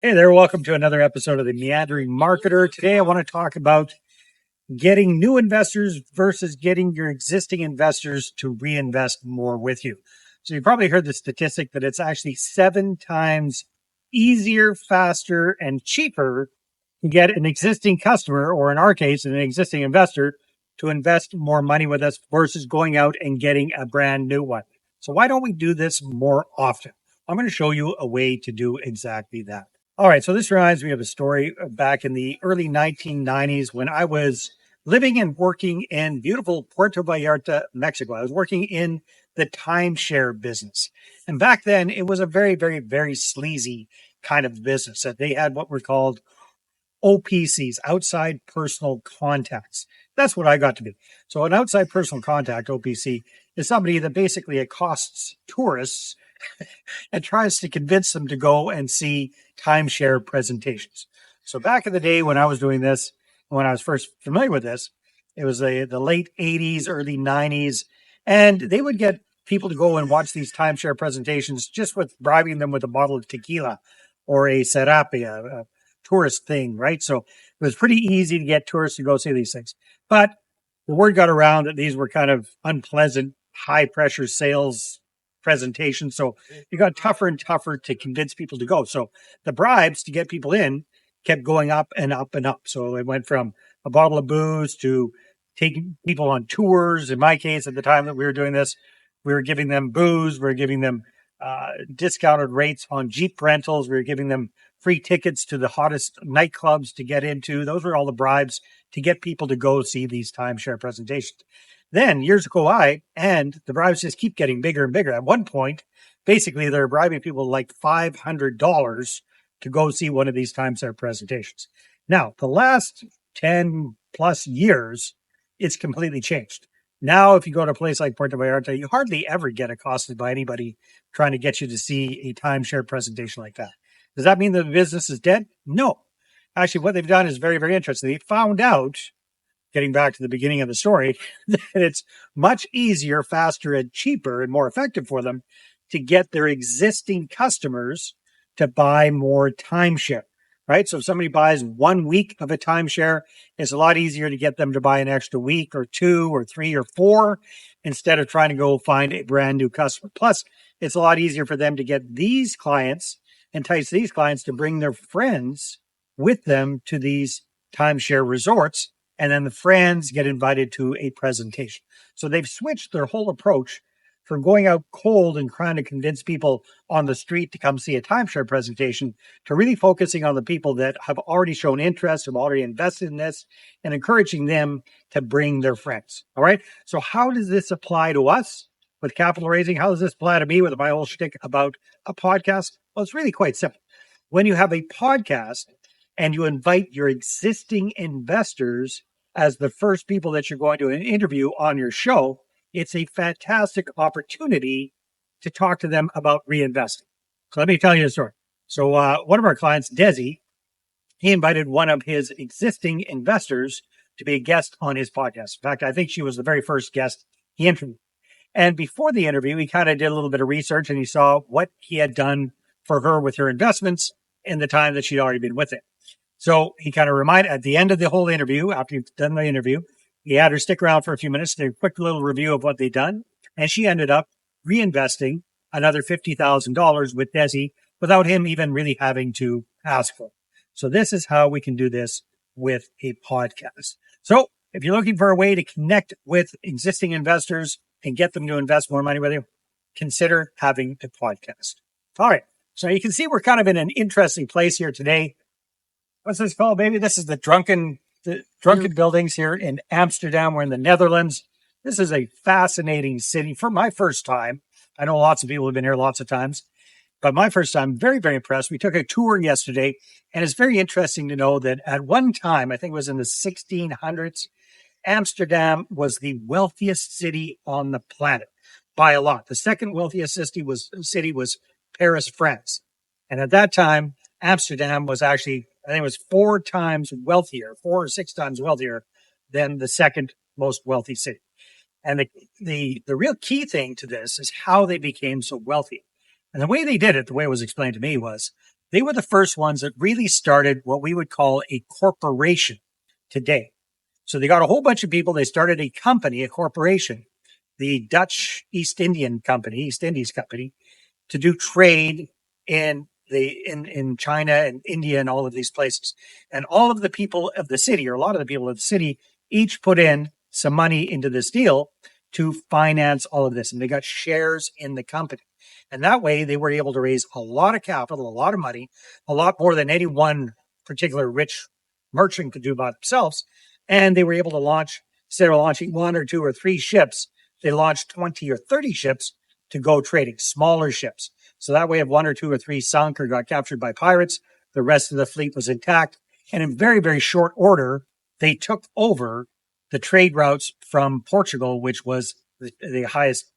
Hey there, welcome to another episode of the Meandering Marketer. Today I want to talk about getting new investors versus getting your existing investors to reinvest more with you. So you probably heard the statistic that it's actually 7 times easier, faster, and cheaper to get an existing customer, or in our case, an existing investor, to invest more money with us versus going out and getting a brand new one. So why don't we do this more often? I'm going to show you a way to do exactly that. All right, so this reminds me of a story back in the early 1990s when I was living and working in beautiful Puerto Vallarta, Mexico. I was working in the timeshare business. And back then, it was a very, very, very sleazy kind of business that they had what were called OPCs, outside personal contacts. That's what I got to be. So an outside personal contact, OPC, is somebody that basically accosts tourists and tries to convince them to go and see timeshare presentations. So back in the day when I was doing this, when I was first familiar with this, it was the late 80s, early 90s, and they would get people to go and watch these timeshare presentations just with bribing them with a bottle of tequila or a serape, a tourist thing, right? So it was pretty easy to get tourists to go see these things. But the word got around that these were kind of unpleasant, high pressure sales presentations. So it got tougher and tougher to convince people to go. So the bribes to get people in kept going up and up and up. So it went from a bottle of booze to taking people on tours. In my case, at the time that we were doing this, we were giving them booze. We were giving them discounted rates on Jeep rentals. We were giving them free tickets to the hottest nightclubs to get into. Those were all the bribes to get people to go see these timeshare presentations. Then years go by, and the bribes just keep getting bigger and bigger. At one point, basically, they're bribing people like $500 to go see one of these timeshare presentations. Now, the last 10 plus years, it's completely changed. Now, if you go to a place like Puerto Vallarta, you hardly ever get accosted by anybody trying to get you to see a timeshare presentation like that. Does that mean that the business is dead? No. Actually, what they've done is very, very interesting. They found out, getting back to the beginning of the story, that it's much easier, faster, and cheaper and more effective for them to get their existing customers to buy more timeshare, right? So if somebody buys 1 week of a timeshare, it's a lot easier to get them to buy an extra week or 2 or 3 or 4 instead of trying to go find a brand new customer. Plus, it's a lot easier for them to get these clients, entice these clients to bring their friends with them to these timeshare resorts. And then the friends get invited to a presentation. So they've switched their whole approach from going out cold and trying to convince people on the street to come see a timeshare presentation to really focusing on the people that have already shown interest, have already invested in this, and encouraging them to bring their friends. All right. So how does this apply to us with capital raising? How does this apply to me with my whole shtick about a podcast? Well, it's really quite simple. When you have a podcast and you invite your existing investors as the first people that you're going to interview on your show, it's a fantastic opportunity to talk to them about reinvesting. So let me tell you a story. So one of our clients, Desi, he invited one of his existing investors to be a guest on his podcast. In fact, I think she was the very first guest he interviewed. And before the interview, he kind of did a little bit of research and he saw what he had done for her with her investments in the time that she'd already been with it. So he kind of reminded at the end of the whole interview, after he'd done the interview, he had her stick around for a few minutes, did a quick little review of what they'd done. And she ended up reinvesting another $50,000 with Desi without him even really having to ask for it. So this is how we can do this with a podcast. So if you're looking for a way to connect with existing investors and get them to invest more money with you, consider having a podcast. All right. So you can see we're kind of in an interesting place here today. What's this called, baby? This is the drunken buildings here in Amsterdam. We're in the Netherlands. This is a fascinating city for my first time. I know lots of people have been here lots of times, but my first time, very, very impressed. We took a tour yesterday, and it's very interesting to know that at one time, I think it was in the 1600s, Amsterdam was the wealthiest city on the planet by a lot. The second wealthiest city was Paris, France. And at that time, Amsterdam was actually, I think it was 4 or 6 times wealthier than the second most wealthy city. And the real key thing to this is how they became so wealthy. And the way they did it, the way it was explained to me was They were the first ones that really started what we would call a corporation today. So they got a whole bunch of people. They started a company, a corporation, the Dutch East Indies Company, to do trade in China and India and all of these places. And all of the people of the city, or a lot of the people of the city, each put in some money into this deal to finance all of this. And they got shares in the company. And that way they were able to raise a lot of capital, a lot of money, a lot more than any one particular rich merchant could do by themselves. And they were able to launch, instead of launching 1 or 2 or 3 ships, they launched 20 or 30 ships to go trading, smaller ships. So that way, if 1 or 2 or 3 sunk or got captured by pirates, the rest of the fleet was intact. And in very, very short order, they took over the trade routes from Portugal, which was the highest,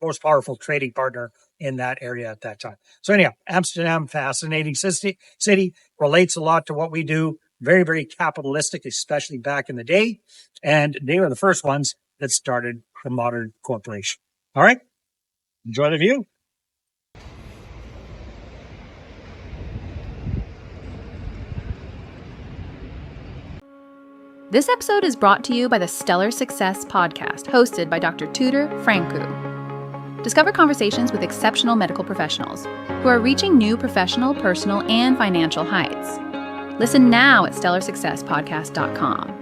most powerful trading partner in that area at that time. So anyhow, Amsterdam, fascinating city, relates a lot to what we do. Very, very capitalistic, especially back in the day. And they were the first ones that started the modern corporation. All right. Enjoy the view. This episode is brought to you by the Stellar Success Podcast, hosted by Dr. Tudor Francu. Discover conversations with exceptional medical professionals who are reaching new professional, personal, and financial heights. Listen now at stellarsuccesspodcast.com.